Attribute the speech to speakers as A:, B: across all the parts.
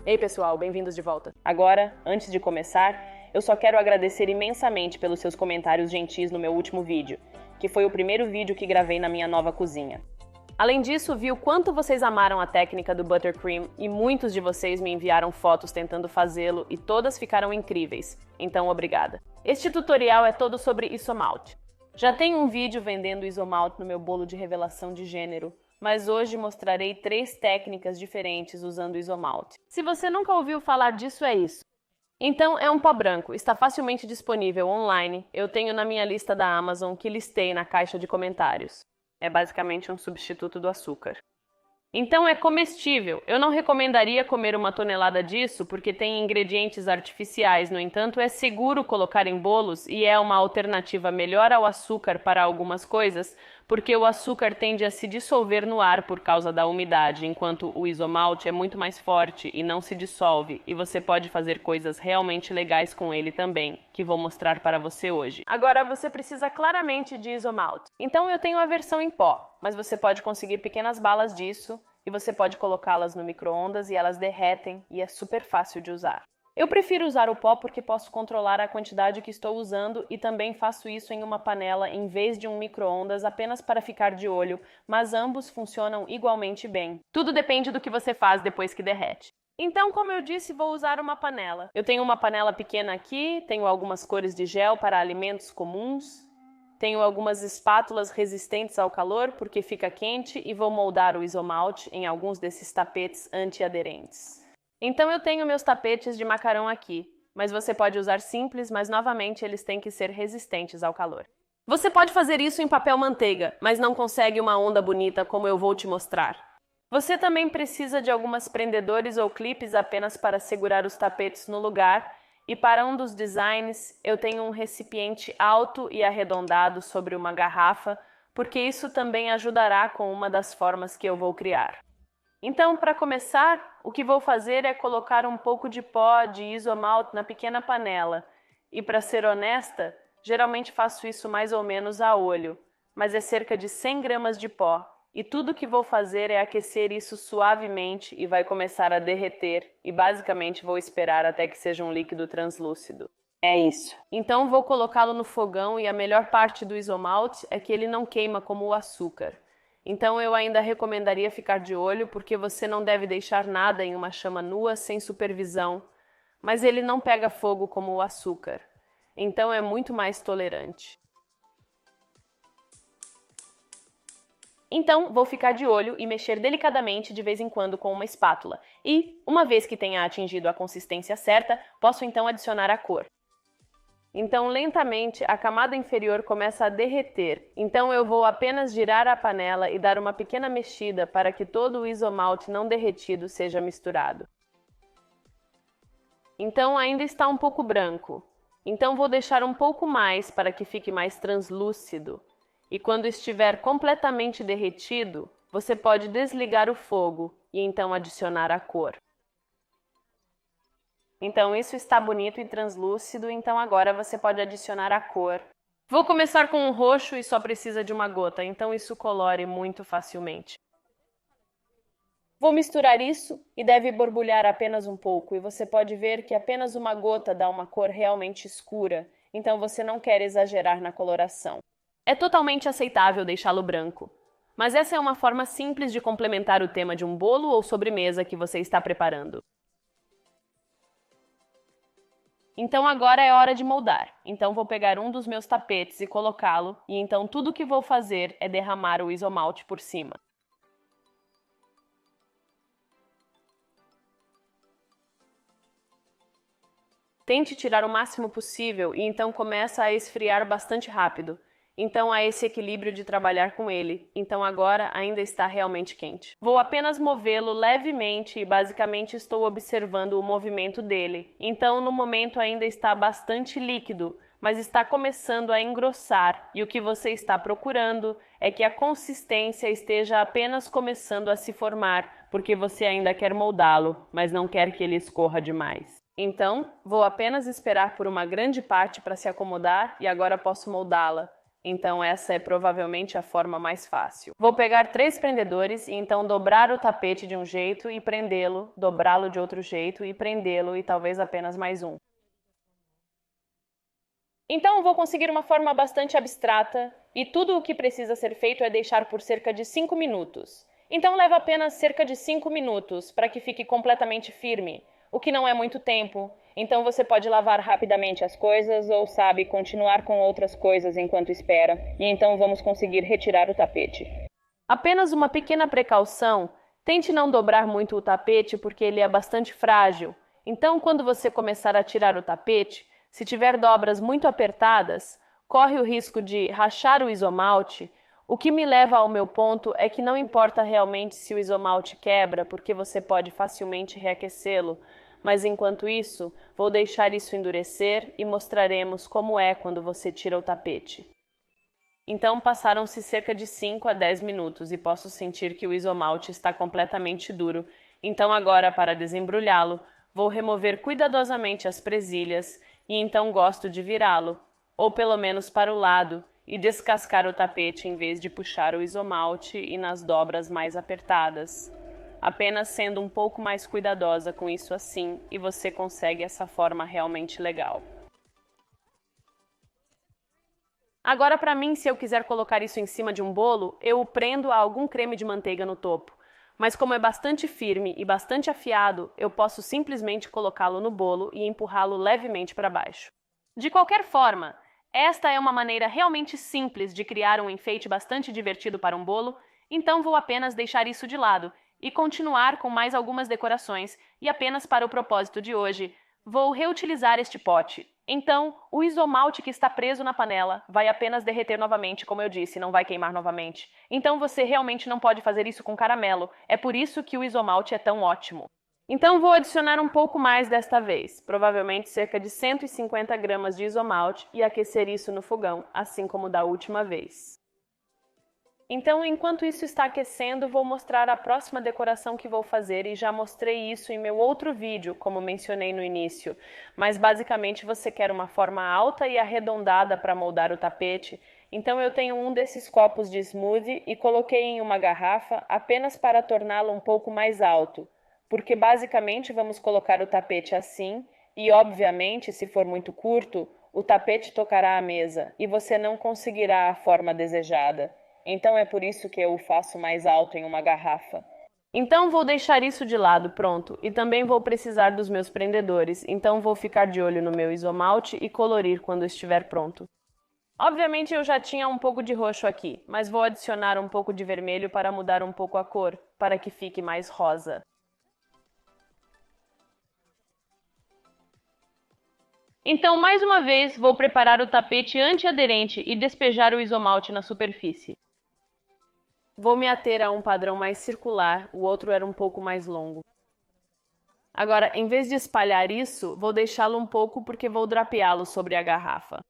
A: Ei pessoal, bem-vindos de volta. Agora, antes de começar, eu só quero agradecer imensamente pelos seus comentários gentis no meu último vídeo, que foi o primeiro vídeo que gravei na minha nova cozinha. Além disso, vi o quanto vocês amaram a técnica do buttercream e muitos de vocês me enviaram fotos tentando fazê-lo e todas ficaram incríveis, então obrigada. Este tutorial é todo sobre isomalt. Já tenho um vídeo vendendo isomalt no meu bolo de revelação de gênero, mas hoje mostrarei 3 técnicas diferentes usando isomalt. Se você nunca ouviu falar disso, é isso. Então, é um pó branco, está facilmente disponível online, eu tenho na minha lista da Amazon que listei na caixa de comentários. É basicamente um substituto do açúcar. Então é comestível. Eu não recomendaria comer 1 tonelada disso porque tem ingredientes artificiais, no entanto é seguro colocar em bolos e é uma alternativa melhor ao açúcar para algumas coisas, porque o açúcar tende a se dissolver no ar por causa da umidade, enquanto o isomalt é muito mais forte e não se dissolve, e você pode fazer coisas realmente legais com ele também, que vou mostrar para você hoje. Agora você precisa claramente de isomalt. Então eu tenho a versão em pó, mas você pode conseguir pequenas balas disso, e você pode colocá-las no micro-ondas e elas derretem e é super fácil de usar. Eu prefiro usar o pó porque posso controlar a quantidade que estou usando e também faço isso em uma panela em vez de um micro-ondas apenas para ficar de olho, mas ambos funcionam igualmente bem. Tudo depende do que você faz depois que derrete. Então, como eu disse, vou usar uma panela. Eu tenho uma panela pequena aqui, tenho algumas cores de gel para alimentos comuns, tenho algumas espátulas resistentes ao calor porque fica quente e vou moldar o isomalt em alguns desses tapetes antiaderentes. Então eu tenho meus tapetes de macarrão aqui, mas você pode usar simples, mas novamente eles têm que ser resistentes ao calor. Você pode fazer isso em papel manteiga, mas não consegue uma onda bonita como eu vou te mostrar. Você também precisa de algumas prendedores ou clipes apenas para segurar os tapetes no lugar. E para um dos designs, eu tenho um recipiente alto e arredondado sobre uma garrafa, porque isso também ajudará com uma das formas que eu vou criar. Então, para começar, o que vou fazer é colocar um pouco de pó de isomalt na pequena panela. E para ser honesta, geralmente faço isso mais ou menos a olho, mas é cerca de 100 gramas de pó. E tudo que vou fazer é aquecer isso suavemente e vai começar a derreter, e basicamente vou esperar até que seja um líquido translúcido. É isso. Então vou colocá-lo no fogão e a melhor parte do isomalt é que ele não queima como o açúcar. Então eu ainda recomendaria ficar de olho porque você não deve deixar nada em uma chama nua sem supervisão, mas ele não pega fogo como o açúcar. Então é muito mais tolerante. Então, vou ficar de olho e mexer delicadamente de vez em quando com uma espátula. E, uma vez que tenha atingido a consistência certa, posso então adicionar a cor. Então, lentamente, a camada inferior começa a derreter. Então, eu vou apenas girar a panela e dar uma pequena mexida para que todo o isomalt não derretido seja misturado. Então, ainda está um pouco branco. Então, vou deixar um pouco mais para que fique mais translúcido. E quando estiver completamente derretido, você pode desligar o fogo e então adicionar a cor. Então isso está bonito e translúcido, então agora você pode adicionar a cor. Vou começar com um roxo e só precisa de uma gota, então isso colore muito facilmente. Vou misturar isso e deve borbulhar apenas um pouco, e você pode ver que apenas uma gota dá uma cor realmente escura, então você não quer exagerar na coloração. É totalmente aceitável deixá-lo branco, mas essa é uma forma simples de complementar o tema de um bolo ou sobremesa que você está preparando. Então agora é hora de moldar. Então vou pegar um dos meus tapetes e colocá-lo, e então tudo que vou fazer é derramar o isomalt por cima. Tente tirar o máximo possível e então começa a esfriar bastante rápido. Então há esse equilíbrio de trabalhar com ele, então agora ainda está realmente quente. Vou apenas movê-lo levemente e basicamente estou observando o movimento dele. Então no momento ainda está bastante líquido, mas está começando a engrossar e o que você está procurando é que a consistência esteja apenas começando a se formar, porque você ainda quer moldá-lo, mas não quer que ele escorra demais. Então, vou apenas esperar por uma grande parte para se acomodar e agora posso moldá-la. Então essa é provavelmente a forma mais fácil. Vou pegar 3 prendedores e então dobrar o tapete de um jeito e prendê-lo, dobrá-lo de outro jeito e prendê-lo e talvez apenas mais um. Então vou conseguir uma forma bastante abstrata e tudo o que precisa ser feito é deixar por cerca de 5 minutos. Então leva apenas cerca de 5 minutos para que fique completamente firme, o que não é muito tempo. Então você pode lavar rapidamente as coisas ou, sabe, continuar com outras coisas enquanto espera, e então vamos conseguir retirar o tapete. Apenas uma pequena precaução, tente não dobrar muito o tapete porque ele é bastante frágil. Então quando você começar a tirar o tapete, se tiver dobras muito apertadas, corre o risco de rachar o isomalte. O que me leva ao meu ponto é que não importa realmente se o isomalte quebra, porque você pode facilmente reaquecê-lo, mas enquanto isso, vou deixar isso endurecer e mostraremos como é quando você tira o tapete. Então passaram-se cerca de 5 a 10 minutos e posso sentir que o isomalte está completamente duro. Então agora, para desembrulhá-lo, vou remover cuidadosamente as presilhas e então gosto de virá-lo, ou pelo menos para o lado, e descascar o tapete em vez de puxar o isomalte e nas dobras mais apertadas. Apenas sendo um pouco mais cuidadosa com isso assim, e você consegue essa forma realmente legal. Agora, para mim, se eu quiser colocar isso em cima de um bolo, eu o prendo a algum creme de manteiga no topo. Mas como é bastante firme e bastante afiado, eu posso simplesmente colocá-lo no bolo e empurrá-lo levemente para baixo. De qualquer forma, esta é uma maneira realmente simples de criar um enfeite bastante divertido para um bolo, então vou apenas deixar isso de lado e continuar com mais algumas decorações, e apenas para o propósito de hoje, vou reutilizar este pote. Então, o isomalte que está preso na panela vai apenas derreter novamente, como eu disse, não vai queimar novamente. Então você realmente não pode fazer isso com caramelo, é por isso que o isomalte é tão ótimo. Então vou adicionar um pouco mais desta vez, provavelmente cerca de 150 gramas de isomalte, e aquecer isso no fogão, assim como da última vez. Então, enquanto isso está aquecendo, vou mostrar a próxima decoração que vou fazer, e já mostrei isso em meu outro vídeo, como mencionei no início. Mas basicamente você quer uma forma alta e arredondada para moldar o tapete. Então eu tenho um desses copos de smoothie e coloquei em uma garrafa apenas para torná-lo um pouco mais alto. Porque basicamente vamos colocar o tapete assim e, obviamente, se for muito curto, o tapete tocará a mesa e você não conseguirá a forma desejada. Então é por isso que eu o faço mais alto em uma garrafa. Então vou deixar isso de lado, pronto, e também vou precisar dos meus prendedores, então vou ficar de olho no meu isomalte e colorir quando estiver pronto. Obviamente eu já tinha um pouco de roxo aqui, mas vou adicionar um pouco de vermelho para mudar um pouco a cor, para que fique mais rosa. Então, mais uma vez, vou preparar o tapete antiaderente e despejar o isomalte na superfície. Vou me ater a um padrão mais circular, o outro era um pouco mais longo. Agora, em vez de espalhar isso, vou deixá-lo um pouco porque vou drapeá-lo sobre a garrafa.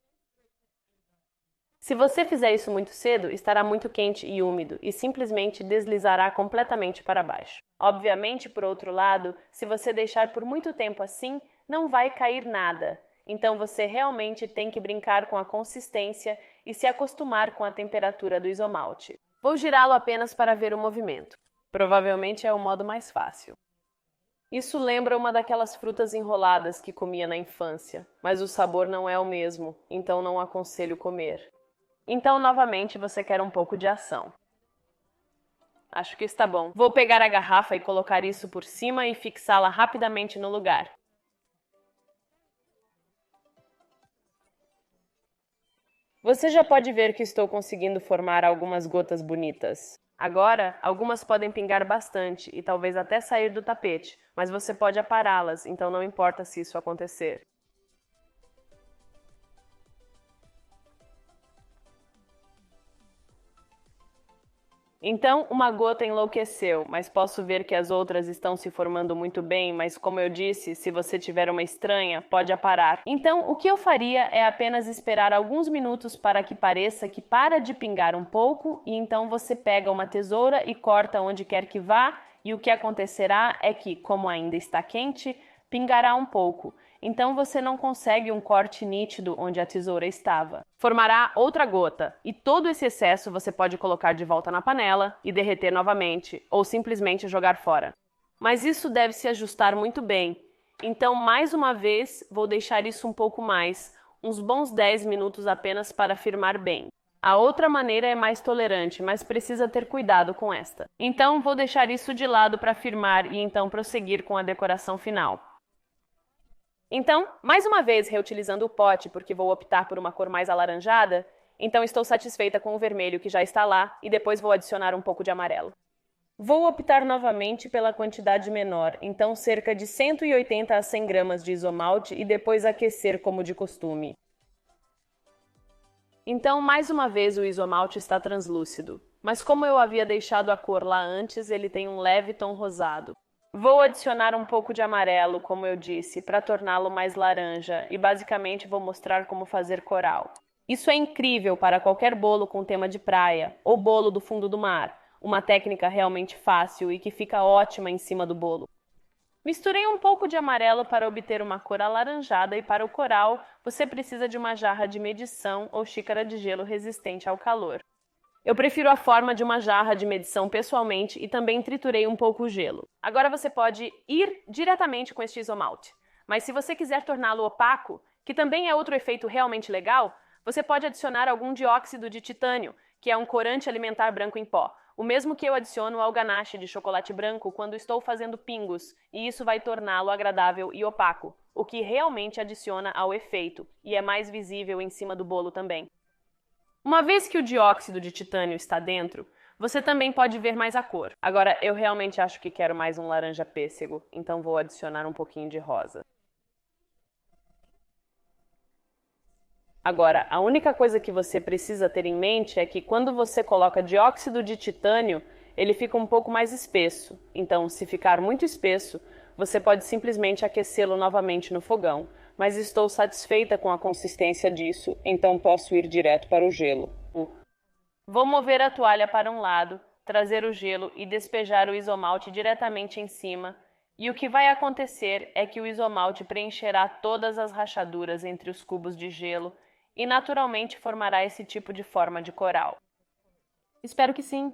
A: Se você fizer isso muito cedo, estará muito quente e úmido e simplesmente deslizará completamente para baixo. Obviamente, por outro lado, se você deixar por muito tempo assim, não vai cair nada. Então você realmente tem que brincar com a consistência e se acostumar com a temperatura do isomalte. Vou girá-lo apenas para ver o movimento. Provavelmente é o modo mais fácil. Isso lembra uma daquelas frutas enroladas que comia na infância, mas o sabor não é o mesmo, então não aconselho comer. Então, novamente, você quer um pouco de ação. Acho que está bom. Vou pegar a garrafa e colocar isso por cima e fixá-la rapidamente no lugar. Você já pode ver que estou conseguindo formar algumas gotas bonitas. Agora, algumas podem pingar bastante e talvez até sair do tapete, mas você pode apará-las, então não importa se isso acontecer. Então, uma gota enlouqueceu, mas posso ver que as outras estão se formando muito bem, mas como eu disse, se você tiver uma estranha, pode aparar. Então, o que eu faria é apenas esperar alguns minutos para que pareça que para de pingar um pouco, e então você pega uma tesoura e corta onde quer que vá, e o que acontecerá é que, como ainda está quente, pingará um pouco. então você não consegue um corte nítido onde a tesoura estava. Formará outra gota, e todo esse excesso você pode colocar de volta na panela e derreter novamente, ou simplesmente jogar fora. Mas isso deve se ajustar muito bem, então mais uma vez vou deixar isso um pouco mais, uns bons 10 minutos apenas para firmar bem. A outra maneira é mais tolerante, mas precisa ter cuidado com esta. Então vou deixar isso de lado para firmar e então prosseguir com a decoração final. Então, mais uma vez reutilizando o pote, porque vou optar por uma cor mais alaranjada, então estou satisfeita com o vermelho que já está lá e depois vou adicionar um pouco de amarelo. Vou optar novamente pela quantidade menor, então cerca de 180 a 100 gramas de isomalte e depois aquecer como de costume. Então, mais uma vez o isomalte está translúcido, mas como eu havia deixado a cor lá antes, ele tem um leve tom rosado. Vou adicionar um pouco de amarelo, como eu disse, para torná-lo mais laranja e basicamente vou mostrar como fazer coral. Isso é incrível para qualquer bolo com tema de praia ou bolo do fundo do mar, uma técnica realmente fácil e que fica ótima em cima do bolo. Misturei um pouco de amarelo para obter uma cor alaranjada e para o coral você precisa de uma jarra de medição ou xícara de gelo resistente ao calor. Eu prefiro a forma de uma jarra de medição pessoalmente e também triturei um pouco o gelo. Agora você pode ir diretamente com este isomalte, mas se você quiser torná-lo opaco, que também é outro efeito realmente legal, você pode adicionar algum dióxido de titânio, que é um corante alimentar branco em pó. O mesmo que eu adiciono ao ganache de chocolate branco quando estou fazendo pingos, e isso vai torná-lo agradável e opaco, o que realmente adiciona ao efeito, e é mais visível em cima do bolo também. Uma vez que o dióxido de titânio está dentro, você também pode ver mais a cor. Agora, eu realmente acho que quero mais um laranja pêssego, então vou adicionar um pouquinho de rosa. Agora, a única coisa que você precisa ter em mente é que quando você coloca dióxido de titânio, ele fica um pouco mais espesso. Então, se ficar muito espesso, você pode simplesmente aquecê-lo novamente no fogão. Mas estou satisfeita com a consistência disso, então posso ir direto para o gelo. Vou mover a toalha para um lado, trazer o gelo e despejar o isomalte diretamente em cima. E o que vai acontecer é que o isomalte preencherá todas as rachaduras entre os cubos de gelo e naturalmente formará esse tipo de forma de coral. Espero que sim.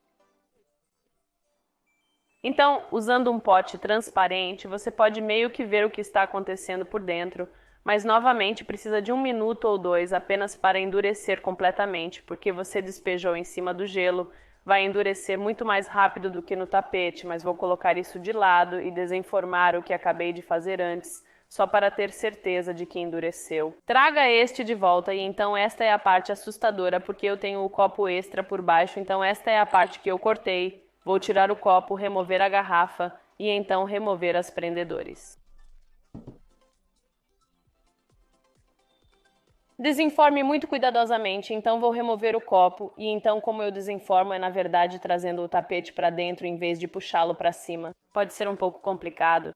A: Então, usando um pote transparente, você pode meio que ver o que está acontecendo por dentro, mas novamente precisa de 1 minuto ou 2 apenas para endurecer completamente, porque você despejou em cima do gelo, vai endurecer muito mais rápido do que no tapete, mas vou colocar isso de lado e desenformar o que acabei de fazer antes, só para ter certeza de que endureceu. Traga este de volta e então esta é a parte assustadora, porque eu tenho o copo extra por baixo, então esta é a parte que eu cortei. Vou tirar o copo, remover a garrafa e então remover as prendedores. Desenforme muito cuidadosamente, então vou remover o copo e então como eu desenformo é na verdade trazendo o tapete para dentro em vez de puxá-lo para cima. Pode ser um pouco complicado.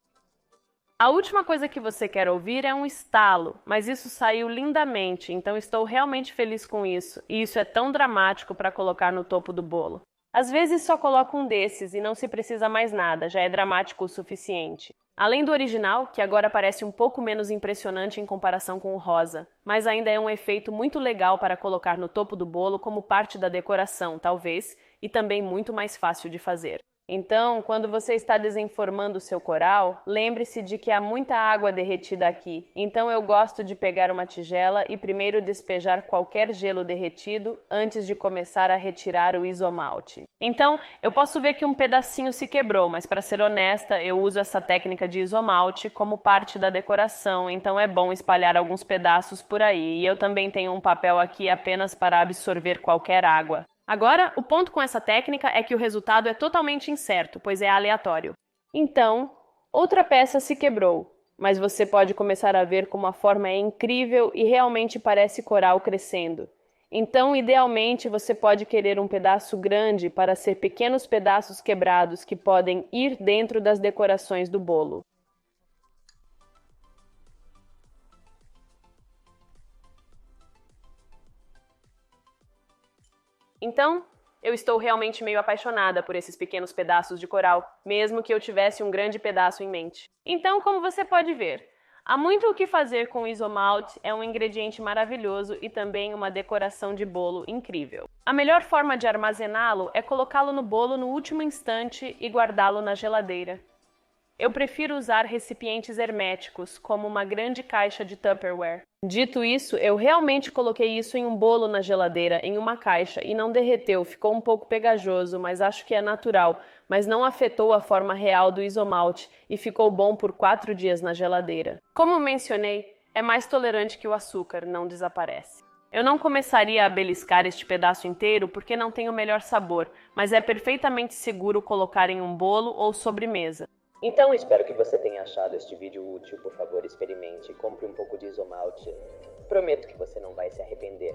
A: A última coisa que você quer ouvir é um estalo, mas isso saiu lindamente, então estou realmente feliz com isso, e isso é tão dramático para colocar no topo do bolo. Às vezes só coloco um desses e não se precisa mais nada, já é dramático o suficiente. Além do original, que agora parece um pouco menos impressionante em comparação com o rosa, mas ainda é um efeito muito legal para colocar no topo do bolo como parte da decoração, talvez, e também muito mais fácil de fazer. Então, quando você está desenformando o seu coral, lembre-se de que há muita água derretida aqui. Então eu gosto de pegar uma tigela e primeiro despejar qualquer gelo derretido antes de começar a retirar o isomalte. Então, eu posso ver que um pedacinho se quebrou, mas para ser honesta, eu uso essa técnica de isomalte como parte da decoração, então é bom espalhar alguns pedaços por aí. E eu também tenho um papel aqui apenas para absorver qualquer água. Agora, o ponto com essa técnica é que o resultado é totalmente incerto, pois é aleatório. Então, outra peça se quebrou, mas você pode começar a ver como a forma é incrível e realmente parece coral crescendo. Então, idealmente, você pode querer um pedaço grande para ser pequenos pedaços quebrados que podem ir dentro das decorações do bolo. Então, eu estou realmente meio apaixonada por esses pequenos pedaços de coral, mesmo que eu tivesse um grande pedaço em mente. Então, como você pode ver, Há muito o que fazer com o isomalte, é um ingrediente maravilhoso e também uma decoração de bolo incrível. A melhor forma de armazená-lo é colocá-lo no bolo no último instante e guardá-lo na geladeira. Eu prefiro usar recipientes herméticos, como uma grande caixa de Tupperware. Dito isso, eu realmente coloquei isso em um bolo na geladeira, em uma caixa, e não derreteu, ficou um pouco pegajoso, mas acho que é natural, mas não afetou a forma real do isomalte e ficou bom por 4 dias na geladeira. Como mencionei, é mais tolerante que o açúcar, não desaparece. Eu não começaria a beliscar este pedaço inteiro porque não tem o melhor sabor, mas é perfeitamente seguro colocar em um bolo ou sobremesa.
B: Então espero que você tenha achado este vídeo útil. Por favor, experimente, compre um pouco de isomalte. Prometo que você não vai se arrepender.